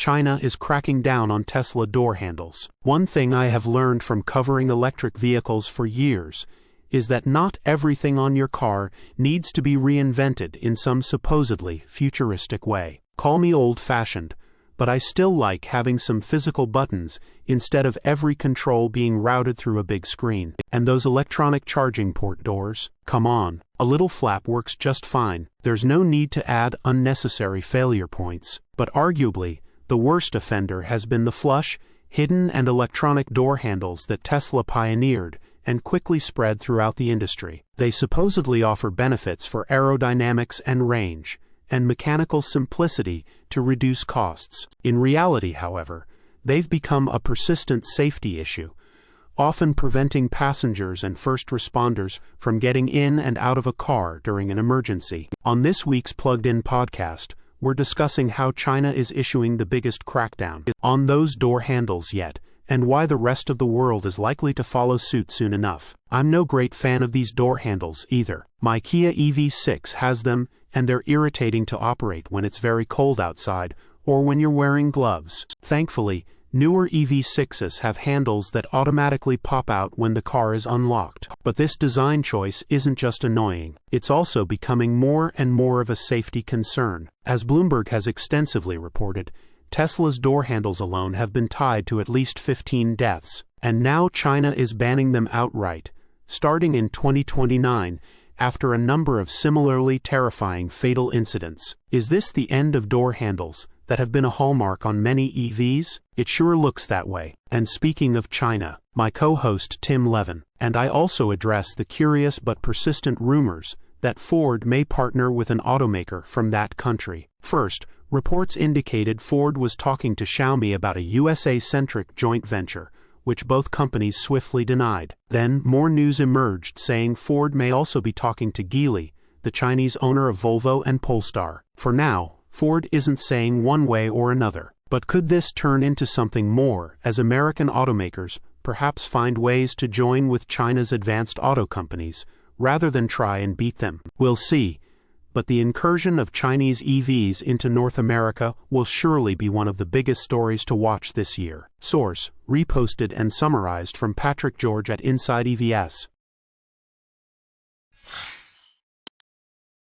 China is cracking down on Tesla door handles. One thing I have learned from covering electric vehicles for years is that not everything on your car needs to be reinvented in some supposedly futuristic way. Call me old-fashioned, but I still like having some physical buttons instead of every control being routed through a big screen. And those electronic charging port doors? Come on, a little flap works just fine. There's no need to add unnecessary failure points. But arguably, the worst offender has been the flush, hidden and electronic door handles that Tesla pioneered and quickly spread throughout the industry. They supposedly offer benefits for aerodynamics and range, and mechanical simplicity to reduce costs. In reality, however, they've become a persistent safety issue, often preventing passengers and first responders from getting in and out of a car during an emergency. On this week's Plugged In podcast, we're discussing how China is issuing the biggest crackdown on those door handles yet, and why the rest of the world is likely to follow suit soon enough. I'm no great fan of these door handles either. My Kia EV6 has them, and they're irritating to operate when it's very cold outside or when you're wearing gloves. Thankfully, newer EV6s have handles that automatically pop out when the car is unlocked. But this design choice isn't just annoying, it's also becoming more and more of a safety concern. As Bloomberg has extensively reported, Tesla's door handles alone have been tied to at least 15 deaths, and now China is banning them outright, starting in 2029, after a number of similarly terrifying fatal incidents. Is this the end of door handles that have been a hallmark on many EVs? It sure looks that way. And speaking of China, my co-host Tim Levin and I also address the curious but persistent rumors that Ford may partner with an automaker from that country. First, reports indicated Ford was talking to Xiaomi about a USA-centric joint venture, which both companies swiftly denied. Then, more news emerged saying Ford may also be talking to Geely, the Chinese owner of Volvo and Polestar. For now, Ford isn't saying one way or another. But could this turn into something more as American automakers perhaps find ways to join with China's advanced auto companies, rather than try and beat them? We'll see. But the incursion of Chinese EVs into North America will surely be one of the biggest stories to watch this year. Source: reposted and summarized from Patrick George at insideevs.